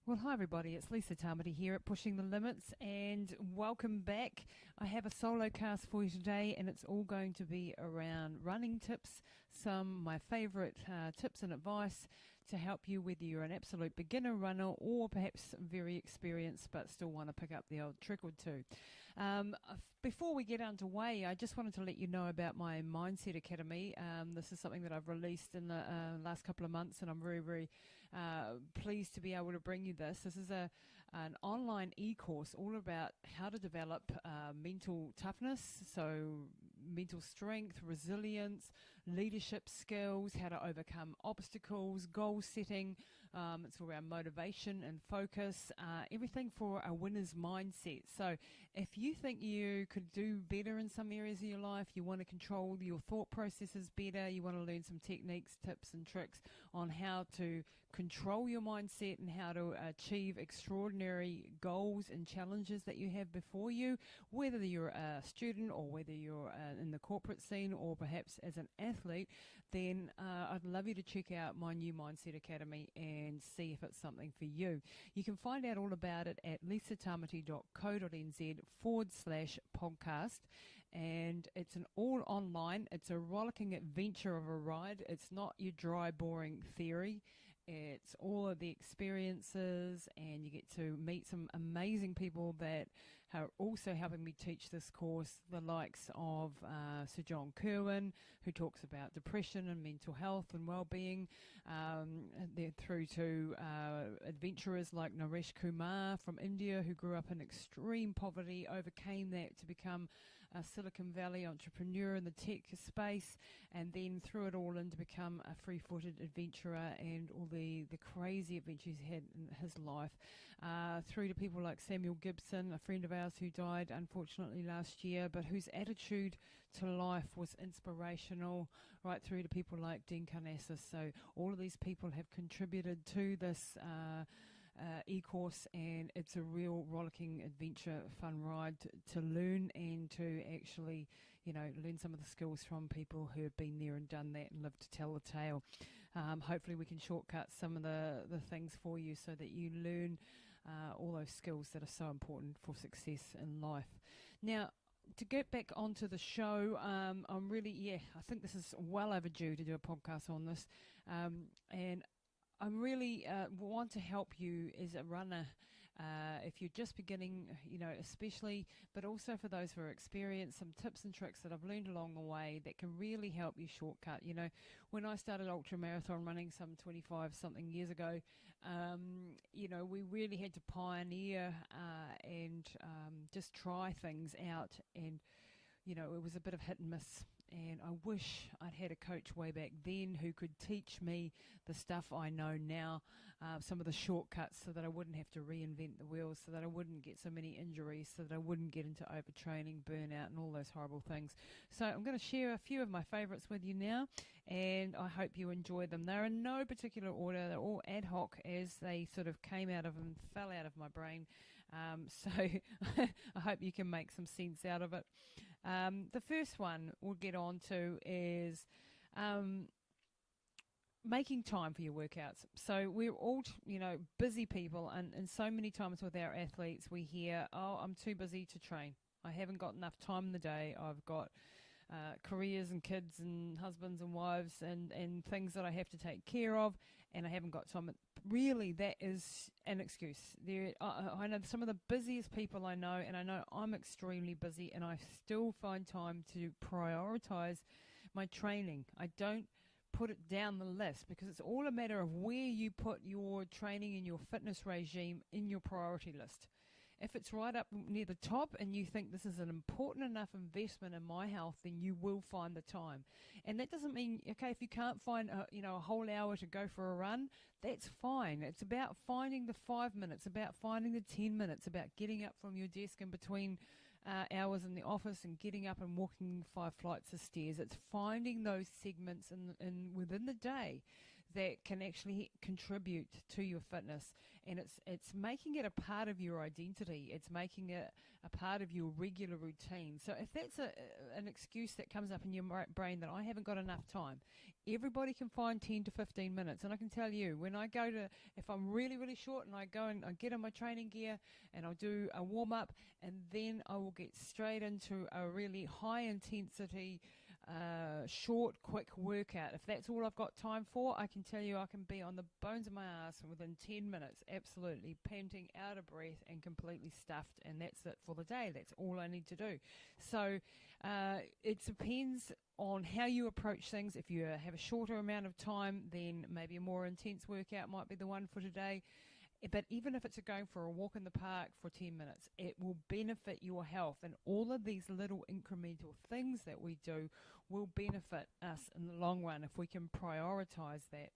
Well, hi everybody, it's Lisa Tamati here at Pushing the Limits, and welcome back. I have a solo cast for you today, and it's all going to be around running tips, some of my favourite tips and advice to help you whether you're an absolute beginner runner or perhaps very experienced but still want to pick up the old trick or two. Before we get underway, I just wanted to let you know about my Mindset Academy. This is something that I've released in the last couple of months, and I'm very, very pleased to be able to bring you this. This is an online e-course all about how to develop mental toughness, so mental strength, resilience, leadership skills, how to overcome obstacles, goal setting. It's all around motivation and focus, everything for a winner's mindset. So if you think you could do better in some areas of your life, you want to control your thought processes better, you want to learn some techniques, tips and tricks on how to control your mindset and how to achieve extraordinary goals and challenges that you have before you, whether you're a student or whether you're in the corporate scene or perhaps as an athlete, then I'd love you to check out my new Mindset Academy and see if it's something for you. You can find out all about it at lisatamati.co.nz/podcast, and it's an all online, it's a rollicking adventure of a ride. It's not your dry, boring theory. It's all of the experiences, and you get to meet some amazing people that are also helping me teach this course, the likes of Sir John Kerwin, who talks about depression and mental health and well-being, through to adventurers like Naresh Kumar from India, who grew up in extreme poverty, overcame that to become a Silicon Valley entrepreneur in the tech space, and then threw it all in to become a free-footed adventurer and all the crazy adventures he had in his life, through to people like Samuel Gibson, a friend of ours who died unfortunately last year, but whose attitude to life was inspirational, right through to people like Dean Karnassus. So all of these people have contributed to this e-course, and it's a real rollicking adventure, fun ride to learn and to actually, learn some of the skills from people who have been there and done that and lived to tell the tale. Hopefully we can shortcut some of the things for you so that you learn all those skills that are so important for success in life. Now, to get back onto the show, I'm really, I think this is well overdue to do a podcast on this, and I really want to help you as a runner, if you're just beginning, especially, but also for those who are experienced, some tips and tricks that I've learned along the way that can really help you shortcut. When I started ultra marathon running some 25 something years ago, we really had to pioneer and just try things out, and it was a bit of hit and miss. And I wish I'd had a coach way back then who could teach me the stuff I know now, some of the shortcuts, so that I wouldn't have to reinvent the wheel, so that I wouldn't get so many injuries, so that I wouldn't get into overtraining, burnout, and all those horrible things. So I'm going to share a few of my favourites with you now, and I hope you enjoy them. They're in no particular order. They're all ad hoc as they sort of came out of and fell out of my brain. So I hope you can make some sense out of it. The first one we'll get on to is making time for your workouts. So we're all, busy people, and so many times with our athletes we hear, oh, I'm too busy to train. I haven't got enough time in the day. I've got careers and kids and husbands and wives and things that I have to take care of, and I haven't got time. Really, that is an excuse. I know some of the busiest people I know, and I know I'm extremely busy, and I still find time to prioritize my training. I don't put it down the list, because it's all a matter of where you put your training and your fitness regime in your priority list. If it's right up near the top and you think this is an important enough investment in my health, then you will find the time. And that doesn't mean, okay, if you can't find a whole hour to go for a run, that's fine. It's about finding the 5 minutes, about finding the 10 minutes, about getting up from your desk in between hours in the office and getting up and walking 5 flights of stairs. It's finding those segments in within the day that can actually contribute to your fitness, and it's making it a part of your identity. It's making it a part of your regular routine. So if that's an excuse that comes up in your brain that I haven't got enough time, everybody can find 10 to 15 minutes. And I can tell you, when I go to, if I'm really, really short and I go and I get in my training gear and I'll do a warm up, and then I will get straight into a really high intensity short, quick workout. If that's all I've got time for, I can tell you I can be on the bones of my ass within 10 minutes, absolutely panting, out of breath, and completely stuffed, and that's it for the day. That's all I need to do. So it depends on how you approach things. If you have a shorter amount of time, then maybe a more intense workout might be the one for today. But even if it's going for a walk in the park for 10 minutes, it will benefit your health. And all of these little incremental things that we do will benefit us in the long run if we can prioritize that.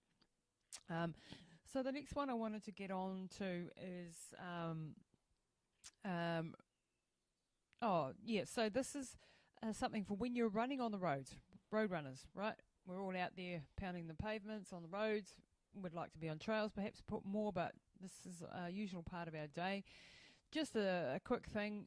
So the next one I wanted to get on to is, so this is something for when you're running on the roads, road runners, right? We're all out there pounding the pavements on the roads. Would like to be on trails, perhaps put more, but this is a usual part of our day. Just a quick thing.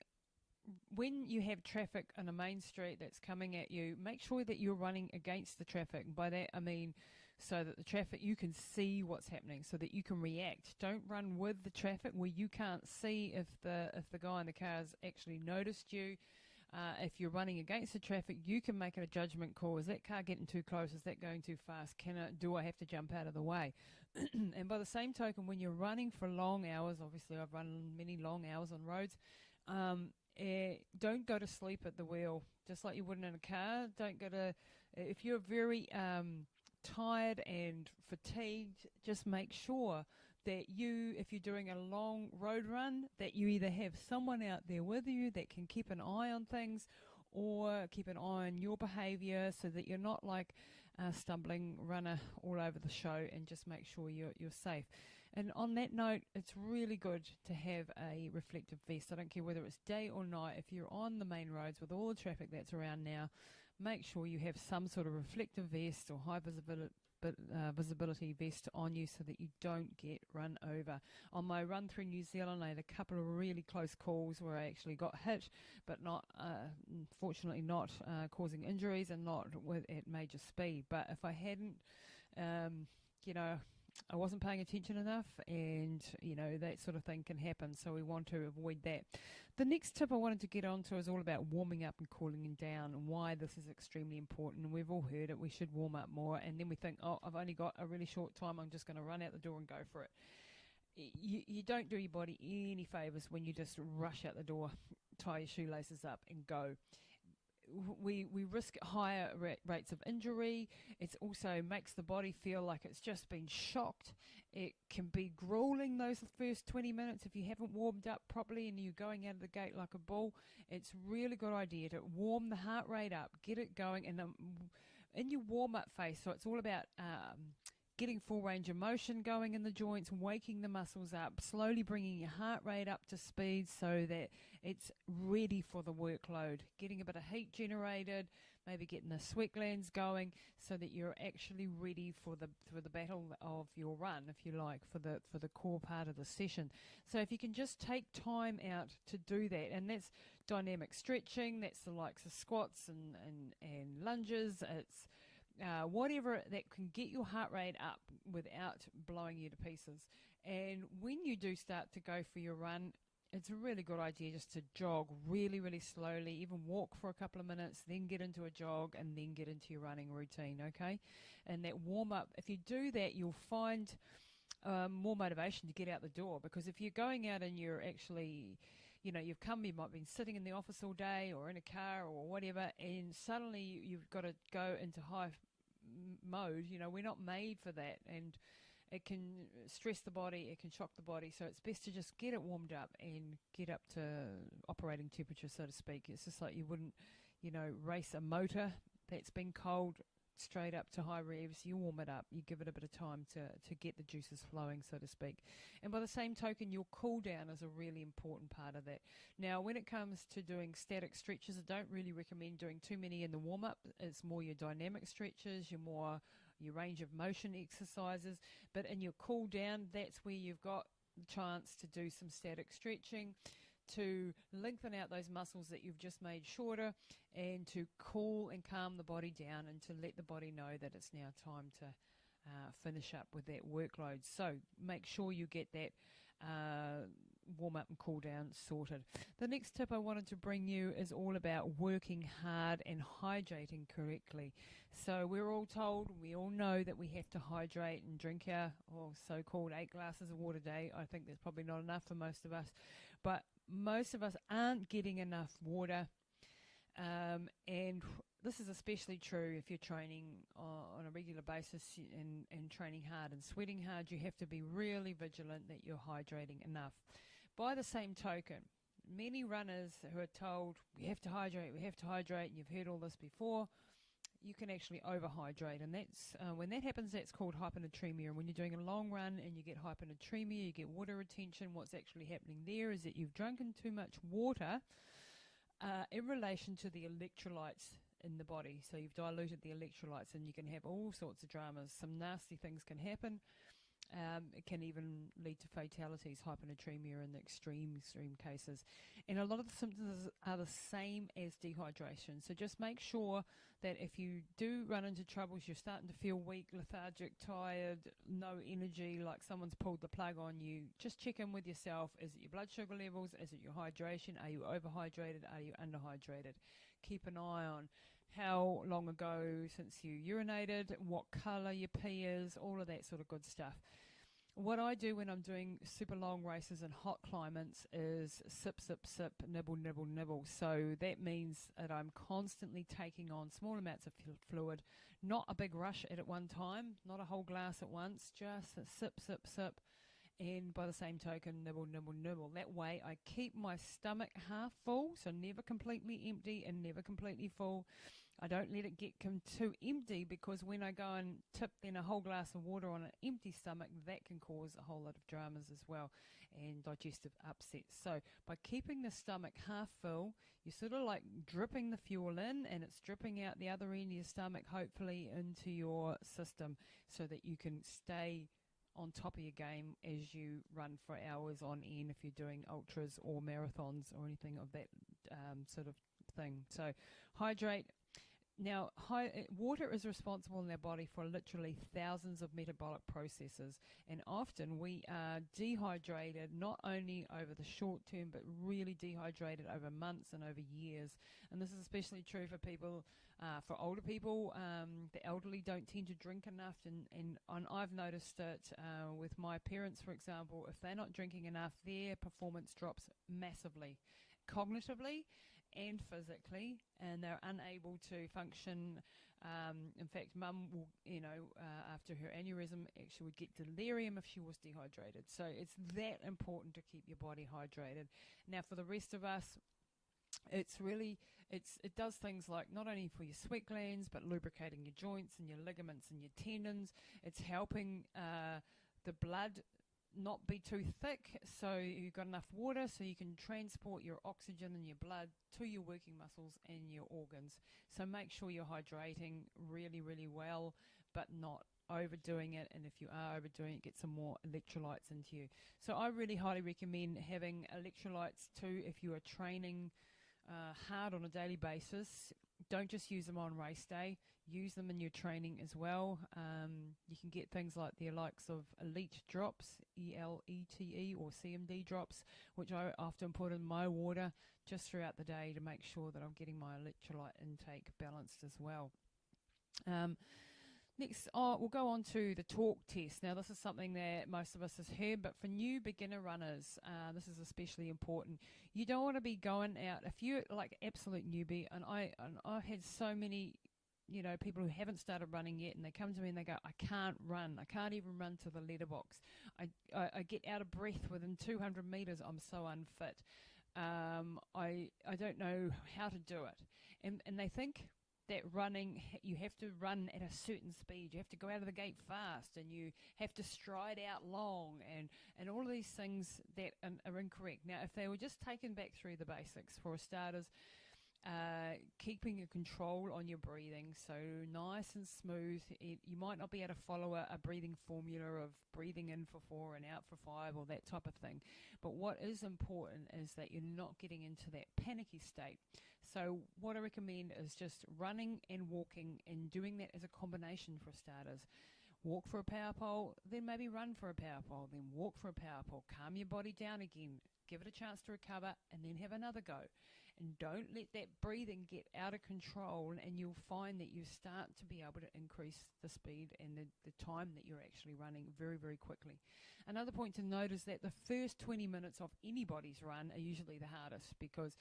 When you have traffic on a main street that's coming at you, make sure that you're running against the traffic. By that I mean so that the traffic, you can see what's happening, so that you can react. Don't run with the traffic where you can't see if the guy in the car has actually noticed you. If you're running against the traffic, you can make a judgment call. Is that car getting too close? Is that going too fast? Do I have to jump out of the way? And by the same token, when you're running for long hours, obviously I've run many long hours on roads, don't go to sleep at the wheel, just like you wouldn't in a car. If you're very tired and fatigued, just make sure that if you're doing a long road run, that you either have someone out there with you that can keep an eye on things, or keep an eye on your behavior, so that you're not like a stumbling runner all over the show, and just make sure you're safe. And on that note, it's really good to have a reflective vest. I don't care whether it's day or night. If you're on the main roads with all the traffic that's around now, make sure you have some sort of reflective vest or high visibility vest on you, so that you don't get run over. On my run through New Zealand, I had a couple of really close calls where I actually got hit, but fortunately not causing injuries, and not at major speed. But if I hadn't, I wasn't paying attention enough, and that sort of thing can happen, so we want to avoid that. The next tip I wanted to get onto is all about warming up and cooling down, and why this is extremely important. And we've all heard it, we should warm up more, and then we think, oh, I've only got a really short time, I'm just going to run out the door and go for it. You don't do your body any favours when you just rush out the door, tie your shoelaces up and go. We risk higher rates of injury. It also makes the body feel like it's just been shocked. It can be grueling those first 20 minutes if you haven't warmed up properly and you're going out of the gate like a bull. It's really good idea to warm the heart rate up, get it going, and in your warm-up phase. So it's all about getting full range of motion going in the joints, waking the muscles up, slowly bringing your heart rate up to speed so that it's ready for the workload, getting a bit of heat generated, maybe getting the sweat glands going, so that you're actually ready for the battle of your run, if you like, for the core part of the session. So if you can just take time out to do that, and that's dynamic stretching, that's the likes of squats and lunges, it's whatever that can get your heart rate up without blowing you to pieces. And when you do start to go for your run, it's a really good idea just to jog really, really slowly, even walk for a couple of minutes, then get into a jog, and then get into your running routine, okay? And that warm-up, if you do that, you'll find more motivation to get out the door, because if you're going out and you're actually, you might have been sitting in the office all day or in a car or whatever, and suddenly you've got to go into high mode. We're not made for that, and it can stress the body, it can shock the body, so it's best to just get it warmed up and get up to operating temperature, so to speak. It's just like you wouldn't, race a motor that's been cold straight up to high revs. You warm it up, you give it a bit of time to get the juices flowing, so to speak. And by the same token, your cool down is a really important part of that. Now, when it comes to doing static stretches, I don't really recommend doing too many in the warm up. It's more your dynamic stretches, your more your range of motion exercises. But in your cool down, that's where you've got the chance to do some static stretching, to lengthen out those muscles that you've just made shorter, and to cool and calm the body down, and to let the body know that it's now time to finish up with that workload. So make sure you get that warm up and cool down sorted. The next tip I wanted to bring you is all about working hard and hydrating correctly. So we're all told, we all know that we have to hydrate and drink our so-called 8 glasses of water a day. I think that's probably not enough for most of us, but most of us aren't getting enough water, and this is especially true if you're training on a regular basis and training hard and sweating hard. You have to be really vigilant that you're hydrating enough. By the same token, many runners who are told, we have to hydrate, and you've heard all this before, you can actually overhydrate, and that's when that happens, that's called hyponatremia. And when you're doing a long run and you get hyponatremia, you get water retention, what's actually happening there is that you've drunken too much water in relation to the electrolytes in the body. So you've diluted the electrolytes, and you can have all sorts of dramas. Some nasty things can happen. It can even lead to fatalities, hyponatremia in the extreme cases. And a lot of the symptoms are the same as dehydration. So just make sure that if you do run into troubles, you're starting to feel weak, lethargic, tired, no energy, like someone's pulled the plug on you, just check in with yourself. Is it your blood sugar levels? Is it your hydration? Are you overhydrated? Are you underhydrated? Keep an eye on how long ago since you urinated, what colour your pee is, all of that sort of good stuff. What I do when I'm doing super long races and hot climates is sip, sip, sip, nibble, nibble, nibble. So that means that I'm constantly taking on small amounts of fluid, not a big rush at one time, not a whole glass at once, just a sip, sip, sip. And by the same token, nibble, nibble, nibble. That way I keep my stomach half full, so never completely empty and never completely full. I don't let it get too empty, because when I go and tip then a whole glass of water on an empty stomach, that can cause a whole lot of dramas as well, and digestive upsets. So by keeping the stomach half full, you're sort of like dripping the fuel in, and it's dripping out the other end of your stomach, hopefully into your system, so that you can stay on top of your game as you run for hours on end, if you're doing ultras or marathons or anything of that sort of thing. So hydrate. Now, water is responsible in our body for literally thousands of metabolic processes, and often we are dehydrated not only over the short term, but really dehydrated over months and over years. And this is especially true for people, for older people. The elderly don't tend to drink enough, and I've noticed it with my parents, for example. If they're not drinking enough, their performance drops massively, cognitively and physically, and they're unable to function. In fact, Mum will, after her aneurysm, actually would get delirium if she was dehydrated. So it's that important to keep your body hydrated. Now, for the rest of us, it does things like not only for your sweat glands, but lubricating your joints and your ligaments and your tendons. It's helping the blood not be too thick, so you've got enough water so you can transport your oxygen in your blood to your working muscles and your organs. So make sure you're hydrating really, really well, but not overdoing it. And if you are overdoing it, get some more electrolytes into you. So I really highly recommend having electrolytes too if you are training hard on a daily basis. Don't just use them on race day, use them in your training as well. You can get things like the likes of elite drops, ELETE, or CMD drops, which I often put in my water just throughout the day to make sure that I'm getting my electrolyte intake balanced as well. Next, we'll go on to the talk test. Now, this is something that most of us has heard, but for new beginner runners, this is especially important. You don't want to be going out, if you're like absolute newbie, and I've had so many, people who haven't started running yet, and they come to me and they go, I can't run. I can't even run to the letterbox. I get out of breath within 200 meters. I'm so unfit. I don't know how to do it. And they think that running, you have to run at a certain speed, you have to go out of the gate fast, and you have to stride out long, and all of these things that are incorrect. Now, if they were just taken back through the basics, for starters, Keeping a control on your breathing, so nice and smooth. You might not be able to follow a breathing formula of breathing in for 4 and out for 5 or that type of thing, but what is important is that you're not getting into that panicky state. So what I recommend is just running and walking, and doing that as a combination for starters. Walk for a power pole, then maybe run for a power pole, then walk for a power pole. Calm your body down again, give it a chance to recover, and then have another go. And don't let that breathing get out of control, and you'll find that you start to be able to increase the speed and the time that you're actually running very, very quickly. Another point to note is that the first 20 minutes of anybody's run are usually the hardest, because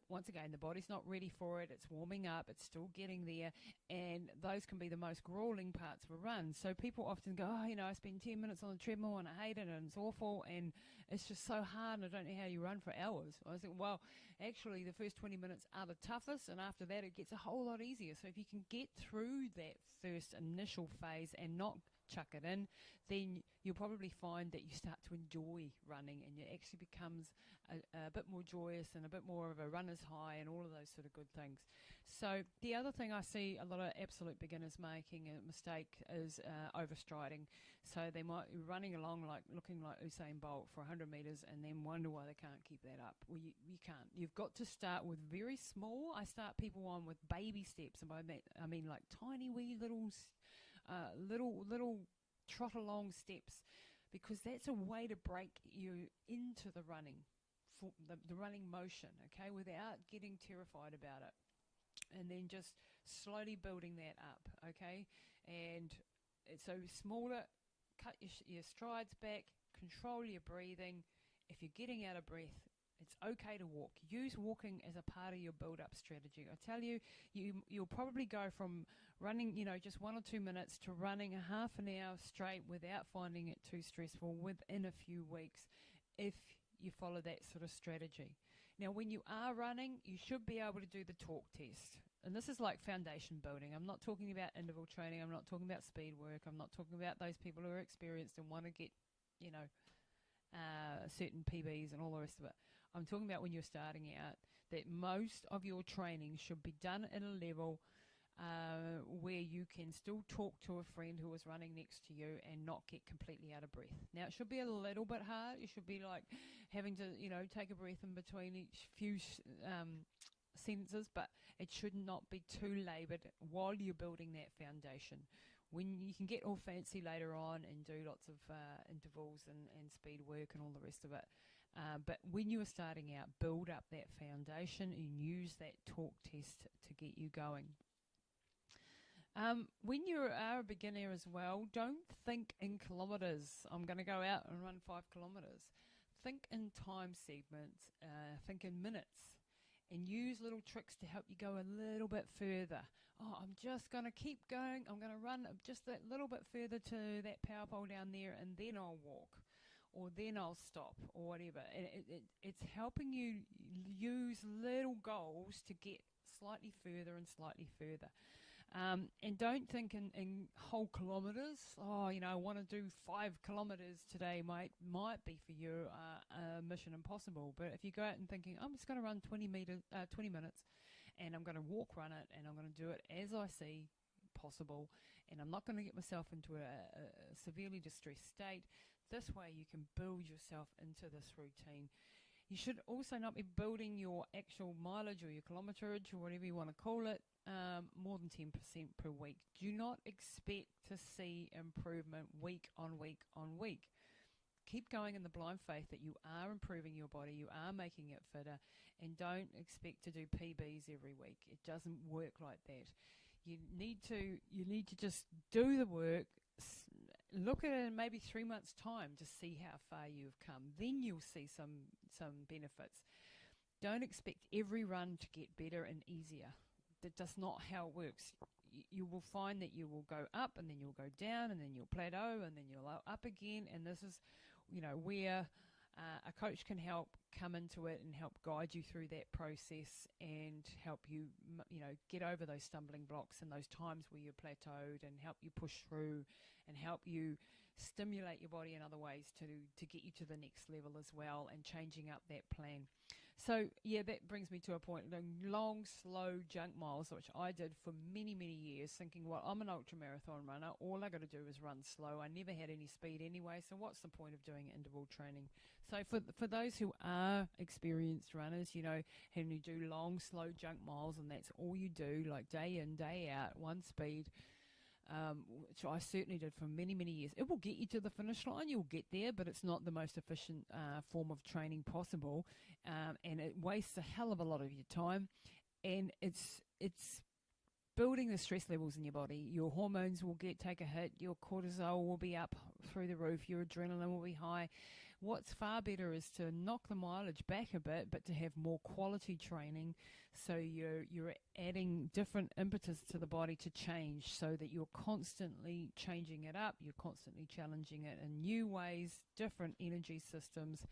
once again, the body's not ready for it. It's warming up. It's still getting there. And those can be the most grueling parts of a run. So people often go, oh, I spend 10 minutes on the treadmill and I hate it and it's awful and it's just so hard and I don't know how you run for hours. I think, well, actually the first 20 minutes are the toughest, and after that it gets a whole lot easier. So if you can get through that first initial phase and not chuck it in, then you'll probably find that you start to enjoy running, and it actually becomes a bit more joyous and a bit more of a runner's high and all of those sort of good things. So the other thing I see a lot of absolute beginners making a mistake is overstriding. So they might be running along looking like Usain Bolt for 100 metres and then wonder why they can't keep that up. Well, you can't. You've got to start with very small. I start people on with baby steps, and by that I mean like tiny wee little trot along steps, because that's a way to break you into the running, for the running motion, okay, without getting terrified about it, and then just slowly building that up, okay. And so smaller, cut your strides back, control your breathing. If you're getting out of breath, it's okay to walk. Use walking as a part of your build-up strategy. I tell you, you'll probably go from running, just 1 or 2 minutes to running a half an hour straight without finding it too stressful within a few weeks, if you follow that sort of strategy. Now, when you are running, you should be able to do the talk test. And this is like foundation building. I'm not talking about interval training. I'm not talking about speed work. I'm not talking about those people who are experienced and want to get, certain PBs and all the rest of it. I'm talking about when you're starting out, that most of your training should be done at a level where you can still talk to a friend who is running next to you and not get completely out of breath. Now, it should be a little bit hard. You should be like having to, take a breath in between each few sentences, but it should not be too laboured while you're building that foundation. When you can get all fancy later on and do lots of intervals and speed work and all the rest of it. But when you are starting out, build up that foundation and use that talk test to get you going. When you are a beginner as well, don't think in kilometres. I'm going to go out and run 5 kilometres. Think in time segments, think in minutes, and use little tricks to help you go a little bit further. Oh, I'm just going to keep going. I'm going to run just that little bit further to that power pole down there, and then I'll walk, or then I'll stop, or whatever. It's helping you use little goals to get slightly further and slightly further. And don't think in whole kilometres. Oh, I want to do 5 kilometres today, mate. Might be for you mission impossible. But if you go out and thinking, I'm just going to run 20 minutes, and I'm going to run it, and I'm going to do it as I see possible, and I'm not going to get myself into a severely distressed state. This way you can build yourself into this routine. You should also not be building your actual mileage or your kilometrage or whatever you want to call it more than 10% per week. Do not expect to see improvement week on week on week. Keep going in the blind faith that you are improving your body, you are making it fitter, and don't expect to do PBs every week. It doesn't work like that. You need to just do the work. Look at it in maybe 3 months' time to see how far you've come. Then you'll see some benefits. Don't expect every run to get better and easier. That's not how it works. You will find that you will go up, and then you'll go down, and then you'll plateau, and then you'll up again. And this is, where a coach can help come into it and help guide you through that process and help you, get over those stumbling blocks and those times where you're plateaued, and help you push through and help you stimulate your body in other ways to get you to the next level as well, and changing up that plan. So, yeah, that brings me to a point. Long, slow junk miles, which I did for many, many years, thinking, well, I'm an ultra marathon runner. All I got to do is run slow. I never had any speed anyway, so what's the point of doing interval training? So, for those who are experienced runners, and you do long, slow junk miles, and that's all you do, like day in, day out, one speed, which I certainly did for many, many years. It will get you to the finish line. You'll get there, but it's not the most efficient form of training possible, and it wastes a hell of a lot of your time. And it's building the stress levels in your body. Your hormones will take a hit. Your cortisol will be up through the roof. Your adrenaline will be high. What's far better is to knock the mileage back a bit, but to have more quality training, so you're adding different impetus to the body to change, so that you're constantly changing it up, you're constantly challenging it in new ways, different energy systems.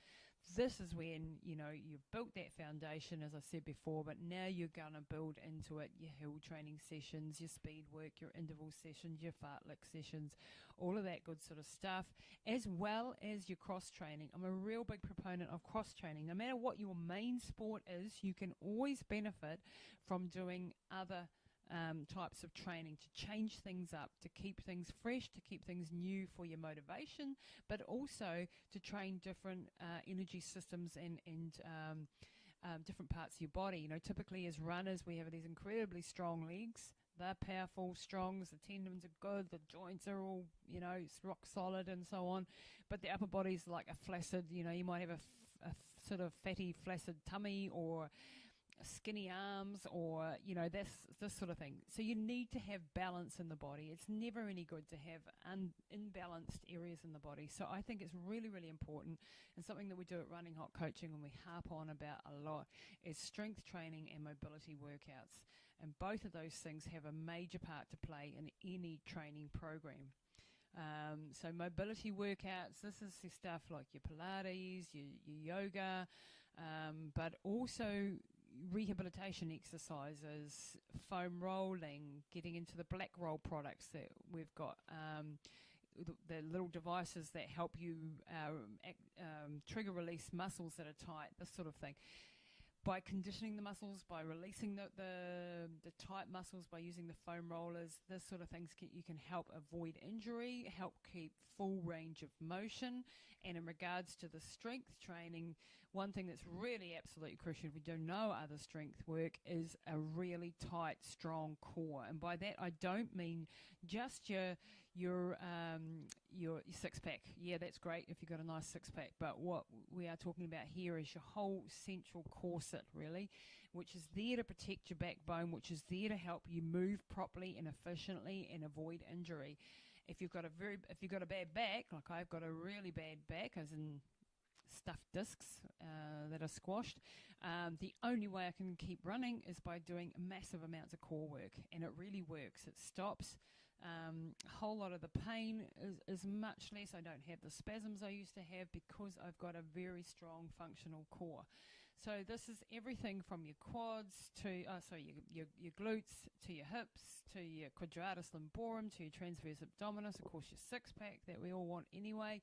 This is when, you've built that foundation, as I said before, but now you're going to build into it your hill training sessions, your speed work, your interval sessions, your fartlek sessions, all of that good sort of stuff, as well as your cross training. I'm a real big proponent of cross training. No matter what your main sport is, you can always benefit from doing other types of training to change things up, to keep things fresh, to keep things new for your motivation, but also to train different energy systems and different parts of your body. Typically as runners, we have these incredibly strong legs. They're powerful, strong, the tendons are good, the joints are all, rock solid and so on. But the upper body's like a flaccid, you might have a sort of fatty, flaccid tummy, or skinny arms, or this sort of thing. So you need to have balance in the body. It's never any good to have imbalanced areas in the body. So I think it's really, really important, and something that we do at Running Hot Coaching and we harp on about a lot is strength training and mobility workouts, and both of those things have a major part to play in any training program. So mobility workouts, this is the stuff like your Pilates, your yoga, but also rehabilitation exercises, foam rolling, getting into the black roll products that we've got, the little devices that help you trigger release muscles that are tight, this sort of thing. By conditioning the muscles, by releasing the tight muscles, by using the foam rollers, this sort of things, you can help avoid injury, help keep full range of motion. And in regards to the strength training, one thing that's really absolutely crucial, if you do no other strength work, is a really tight, strong core. And by that, I don't mean just your six-pack. Yeah, that's great if you've got a nice six-pack. But what we are talking about here is your whole central corset, really, which is there to protect your backbone, which is there to help you move properly and efficiently and avoid injury. If you've got a bad back, like I've got a really bad back, as in stuffed discs that are squashed, the only way I can keep running is by doing massive amounts of core work, and it really works. It stops a whole lot of the pain, is much less. I don't have the spasms I used to have because I've got a very strong functional core. So this is everything from your quads to your glutes, to your hips, to your quadratus lumborum, to your transverse abdominis, of course your six-pack that we all want anyway.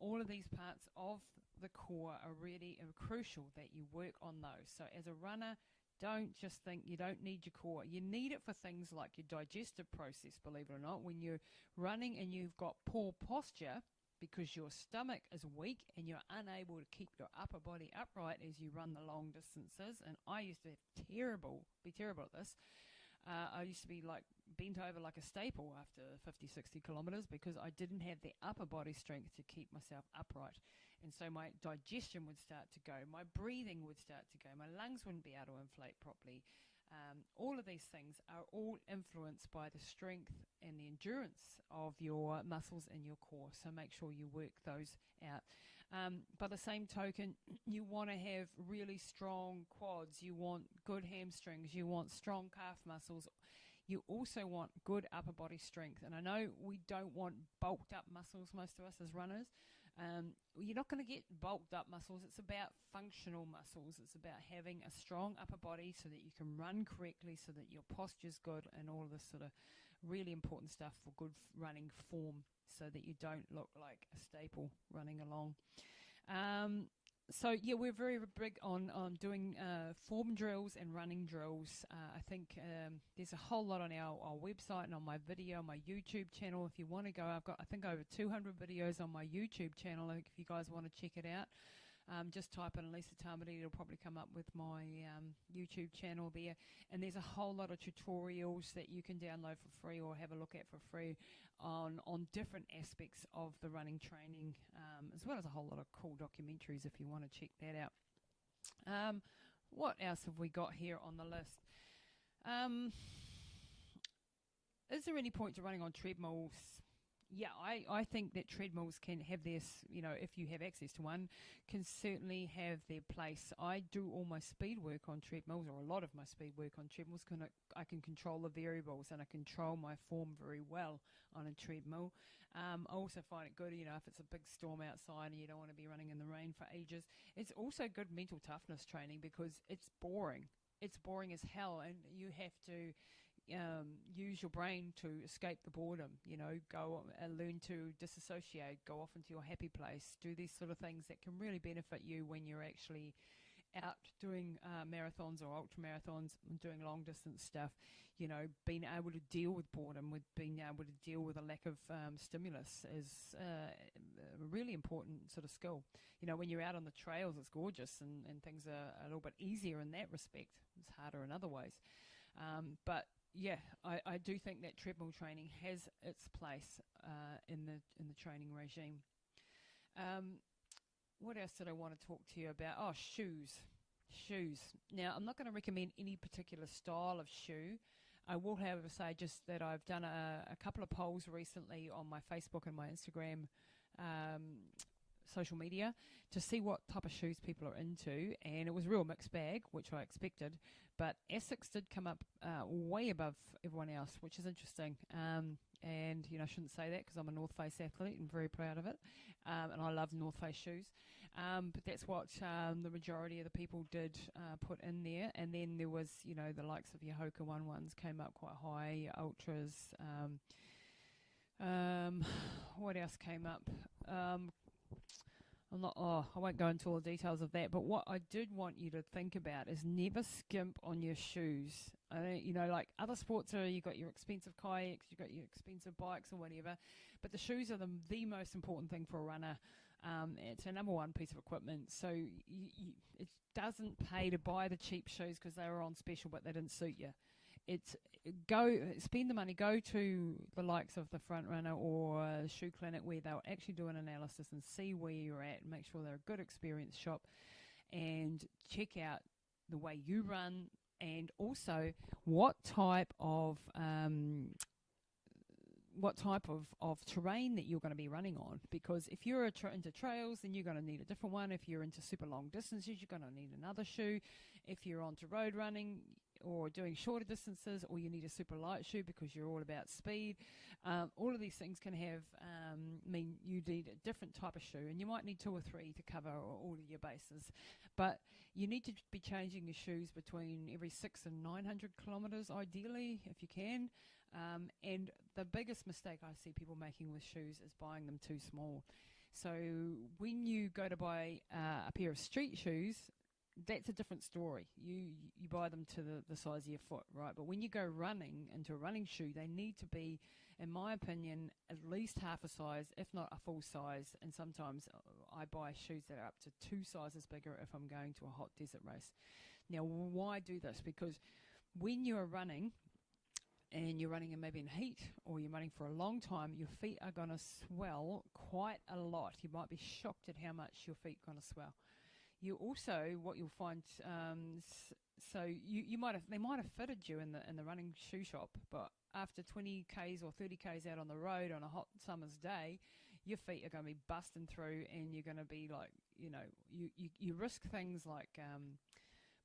All of these parts of the core are really crucial that you work on those. So as a runner, don't just think you don't need your core. You need it for things like your digestive process, believe it or not. When you're running and you've got poor posture, because your stomach is weak and you're unable to keep your upper body upright as you run the long distances. And I used to be terrible at this. I used to be like bent over like a staple after 50, 60 kilometers because I didn't have the upper body strength to keep myself upright. And so my digestion would start to go, my breathing would start to go, my lungs wouldn't be able to inflate properly. All of these things are all influenced by the strength and the endurance of your muscles in your core. So make sure you work those out. By the same token, you want to have really strong quads. You want good hamstrings. You want strong calf muscles. You also want good upper body strength. And I know we don't want bulked up muscles, most of us as runners. You're not going to get bulked up muscles. It's about functional muscles. It's about having a strong upper body so that you can run correctly, so that your posture's good, and all of this sort of really important stuff for good running form, so that you don't look like a staple running along. So yeah, we're very big on doing form drills and running drills. I think there's a whole lot on our website and on my video, my YouTube channel. If you want to go, I've got I think over 200 videos on my YouTube channel. Like, if you guys want to check it out, just type in Lisa Tamati. It'll probably come up with my YouTube channel there. And there's a whole lot of tutorials that you can download for free or have a look at for free on different aspects of the running training, as well as a whole lot of cool documentaries if you want to check that out. What else have we got here on the list? Is there any point to running on treadmills? Yeah, I think that treadmills can have this, if you have access to one, can certainly have their place. I do all my speed work on treadmills, or a lot of my speed work on treadmills, because I can control the variables and I control my form very well on a treadmill. I also find it good, if it's a big storm outside and you don't want to be running in the rain for ages. It's also good mental toughness training because it's boring. It's boring as hell, and you have to use your brain to escape the boredom, go and learn to disassociate, go off into your happy place, do these sort of things that can really benefit you when you're actually out doing marathons or ultra marathons and doing long distance stuff. Being able to deal with boredom, with being able to deal with a lack of stimulus is a really important sort of skill. When you're out on the trails, it's gorgeous and things are a little bit easier in that respect. It's harder in other ways. But yeah, I do think that treadmill training has its place in the training regime. What else did I want to talk to you about? Oh, shoes. Now, I'm not going to recommend any particular style of shoe. I will, however, say just that I've done a couple of polls recently on my Facebook and my Instagram social media to see what type of shoes people are into, and it was a real mixed bag, which I expected, but Essex did come up way above everyone else, which is interesting. And I shouldn't say that because I'm a North Face athlete and very proud of it, and I love North Face shoes, but that's what the majority of the people did put in there. And then there was the likes of your Hoka 1-1s came up quite high, Ultras. What else came up? I won't go into all the details of that, but what I did want you to think about is never skimp on your shoes. Like other sports you got your expensive kayaks, you got your expensive bikes or whatever, but the shoes are the most important thing for a runner. It's a number one piece of equipment, so it doesn't pay to buy the cheap shoes because they were on special but they didn't suit you. It's spend the money, go to the likes of the Front Runner or Shoe Clinic where they'll actually do an analysis and see where you're at and make sure they're a good experience shop, and check out the way you run and also what type of terrain that you're going to be running on, because if you're into trails, then you're going to need a different one. If you're into super long distances, you're going to need another shoe. If you're onto road running or doing shorter distances, or you need a super light shoe because you're all about speed, all of these things can have mean you need a different type of shoe, and you might need 2 or 3 to cover all of your bases. But you need to be changing your shoes between every 600 and 900 kilometers, ideally, if you can. And the biggest mistake I see people making with shoes is buying them too small. So when you go to buy a pair of street shoes, that's a different story. You buy them to the size of your foot, right? But when you go running into a running shoe, they need to be, in my opinion, at least half a size, if not a full size. And sometimes I buy shoes that are up to 2 sizes bigger if I'm going to a hot desert race. Now, why do this? Because when you're running, and you're running maybe in heat, or you're running for a long time, your feet are going to swell quite a lot. You might be shocked at how much your feet are going to swell. You also, what you'll find, so they might have fitted you in the running shoe shop, but after 20 k's or 30 k's out on the road on a hot summer's day, your feet are going to be busting through, and you're going to be like, you risk things like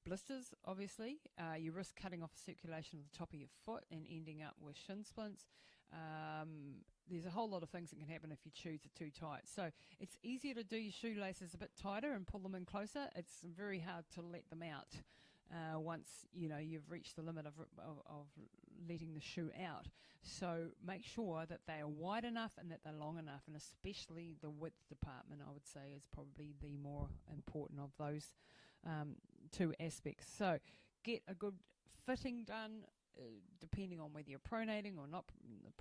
blisters, obviously. You risk cutting off circulation of the top of your foot and ending up with shin splints. There's a whole lot of things that can happen if your shoes are too tight. So it's easier to do your shoelaces a bit tighter and pull them in closer. It's very hard to let them out once you've reached the limit of letting the shoe out. So make sure that they are wide enough and that they're long enough, and especially the width department, I would say, is probably the more important of those two aspects. So get a good fitting done, depending on whether you're pronating or not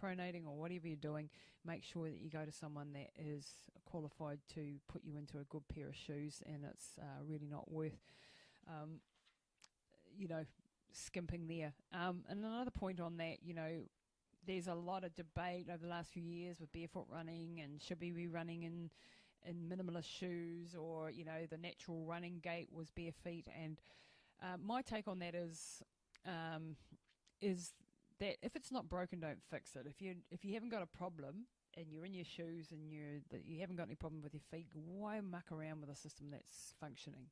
pronating or whatever you're doing. Make sure that you go to someone that is qualified to put you into a good pair of shoes, and it's really not worth skimping there. And another point on that, there's a lot of debate over the last few years with barefoot running, and should we be running in minimalist shoes, or the natural running gait was bare feet. And my take on that is that if it's not broken, don't fix it. If you haven't got a problem and you're in your shoes and you haven't got any problem with your feet, why muck around with a system that's functioning?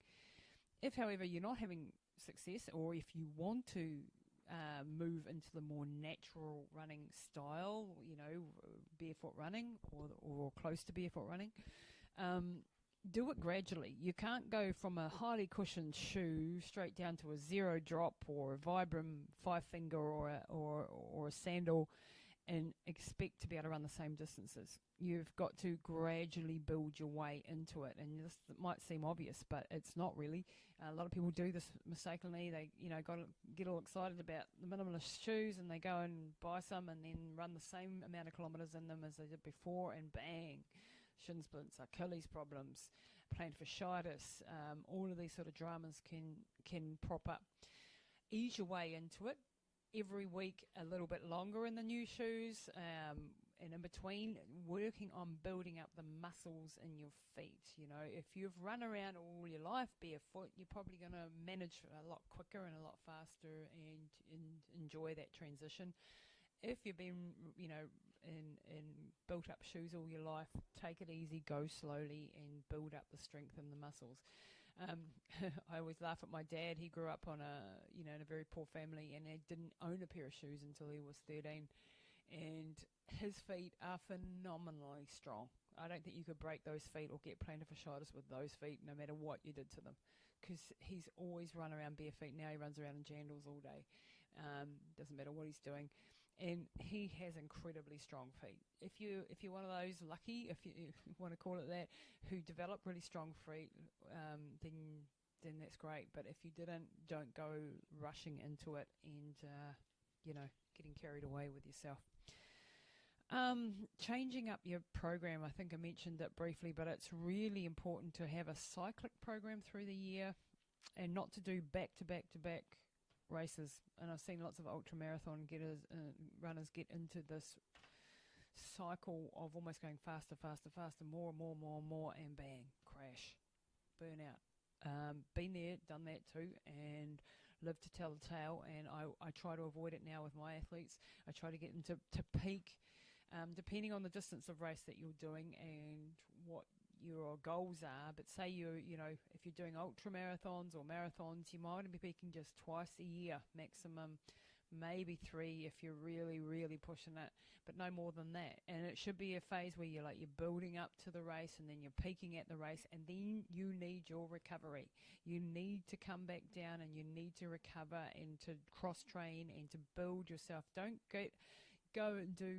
If, however, you're not having success, or if you want to move into the more natural running style, barefoot running or close to barefoot running, do it gradually. You can't go from a highly cushioned shoe straight down to a zero drop or a Vibram 5-finger or a sandal and expect to be able to run the same distances. You've got to gradually build your way into it, and this might seem obvious, but it's not really. A lot of people do this mistakenly. They, get all excited about the minimalist shoes, and they go and buy some and then run the same amount of kilometres in them as they did before, and bang, shin splints, Achilles problems, plantar fasciitis, all of these sort of dramas can prop up. Ease your way into it. Every week a little bit longer in the new shoes, and in between working on building up the muscles in your feet. If you've run around all your life barefoot, you're probably going to manage a lot quicker and a lot faster and enjoy that transition. If you've been, in built up shoes all your life, take it easy, go slowly, and build up the strength and the muscles. I always laugh at my dad. He grew up in a very poor family, and he didn't own a pair of shoes until he was 13. And his feet are phenomenally strong. I don't think you could break those feet or get plantar fasciitis with those feet, no matter what you did to them, because he's always run around bare feet. Now he runs around in jandals all day. Doesn't matter what he's doing. And he has incredibly strong feet. If you're one of those lucky, if you want to call it that, who develop really strong feet, then that's great. But if you didn't, don't go rushing into it and getting carried away with yourself. Changing up your program, I think I mentioned it briefly, but it's really important to have a cyclic program through the year and not to do back-to-back-to-back races. And I've seen lots of ultramarathon runners get into this cycle of almost going faster, more, and bang, crash, burnout. Been there, done that too, and lived to tell the tale. And I try to avoid it now with my athletes. I try to get them to peak, depending on the distance of race that you're doing and what your goals are. But say if you're doing ultra marathons or marathons, you might be peaking just twice a year maximum, maybe 3 if you're really, really pushing it, but no more than that. And it should be a phase where you're building up to the race, and then you're peaking at the race, and then you need your recovery. You need to come back down, and you need to recover and to cross train and to build yourself. Don't go and do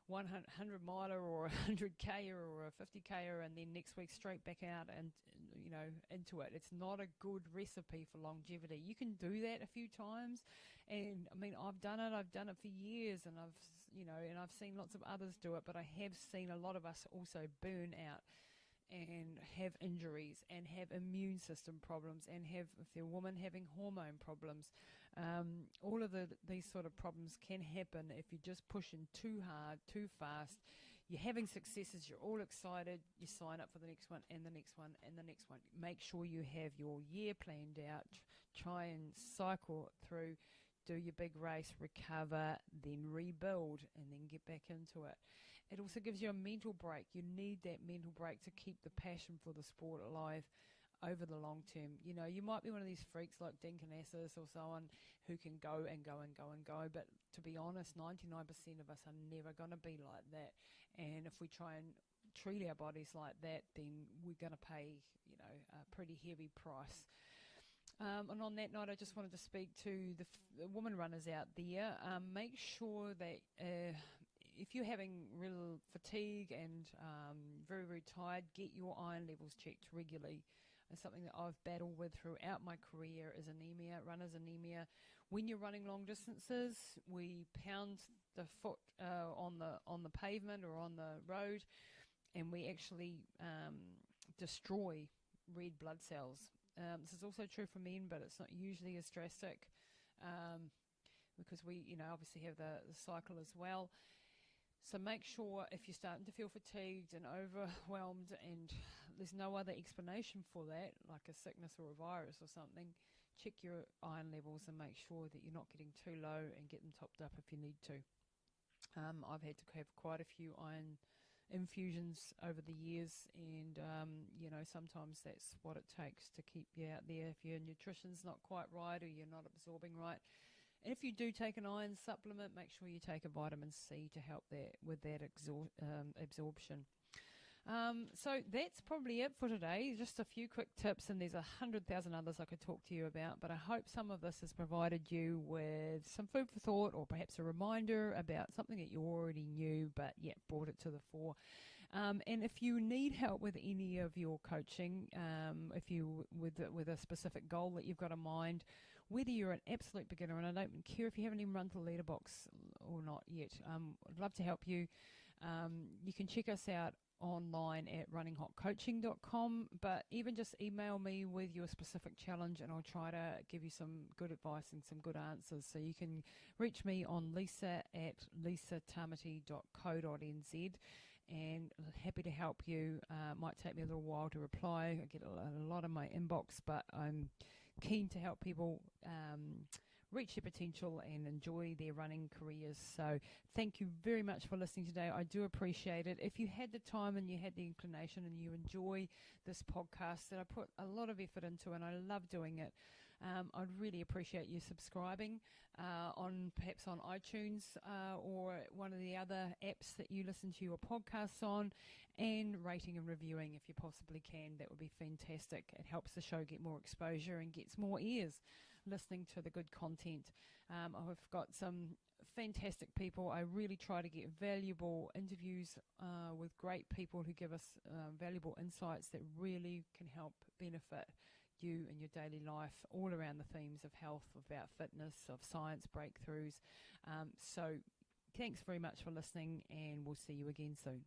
100 miler or 100k or a 50k and then next week straight back out and into it. It's not a good recipe for longevity. You can do that a few times, and I mean, I've done it for years, and I've seen lots of others do it, but I have seen a lot of us also burn out and have injuries and have immune system problems, and have, if they're a woman, having hormone problems. All of these sort of problems can happen if you're just pushing too hard, too fast. You're having successes, you're all excited, you sign up for the next one and the next one and the next one. Make sure you have your year planned out. Try and cycle through, do your big race, recover, then rebuild, and then get back into it. It also gives you a mental break. You need that mental break to keep the passion for the sport alive over the long term. You might be one of these freaks like Dean Canassis or so on who can go and go and go and go, but to be honest, 99% of us are never going to be like that. And if we try and treat our bodies like that, then we're going to pay, a pretty heavy price. And on that note, I just wanted to speak to the woman runners out there. Make sure that if you're having real fatigue and very, very tired, get your iron levels checked regularly. It's something that I've battled with throughout my career is anemia, runner's anemia. When you're running long distances, we pound the foot on the pavement or on the road, and we actually destroy red blood cells. This is also true for men, but it's not usually as drastic because we, obviously have the cycle as well. So make sure if you're starting to feel fatigued and overwhelmed and there's no other explanation for that, like a sickness or a virus or something, check your iron levels and make sure that you're not getting too low and get them topped up if you need to. I've had to have quite a few iron infusions over the years, and sometimes that's what it takes to keep you out there if your nutrition's not quite right or you're not absorbing right. And if you do take an iron supplement, make sure you take a vitamin C to help with that absorption. So that's probably it for today. Just a few quick tips, and there's 100,000 others I could talk to you about, but I hope some of this has provided you with some food for thought or perhaps a reminder about something that you already knew but yet brought it to the fore. And if you need help with any of your coaching, if you with a specific goal that you've got in mind, whether you're an absolute beginner, and I don't care if you haven't even run to the leader box or not yet, I'd love to help you. You can check us out online at runninghotcoaching.com, but even just email me with your specific challenge and I'll try to give you some good advice and some good answers. So you can reach me on lisa@lisatamati.co.nz, and happy to help you. Might take me a little while to reply. I get a lot in my inbox, but I'm keen to help people reach their potential and enjoy their running careers. So thank you very much for listening today. I do appreciate it. If you had the time and you had the inclination and you enjoy this podcast that I put a lot of effort into and I love doing it, I'd really appreciate you subscribing perhaps on iTunes or one of the other apps that you listen to your podcasts on, and rating and reviewing if you possibly can. That would be fantastic. It helps the show get more exposure and gets more ears listening to the good content. I've got some fantastic people. I really try to get valuable interviews with great people who give us valuable insights that really can help benefit you in your daily life, all around the themes of health, about fitness, of science breakthroughs. So thanks very much for listening, and we'll see you again soon.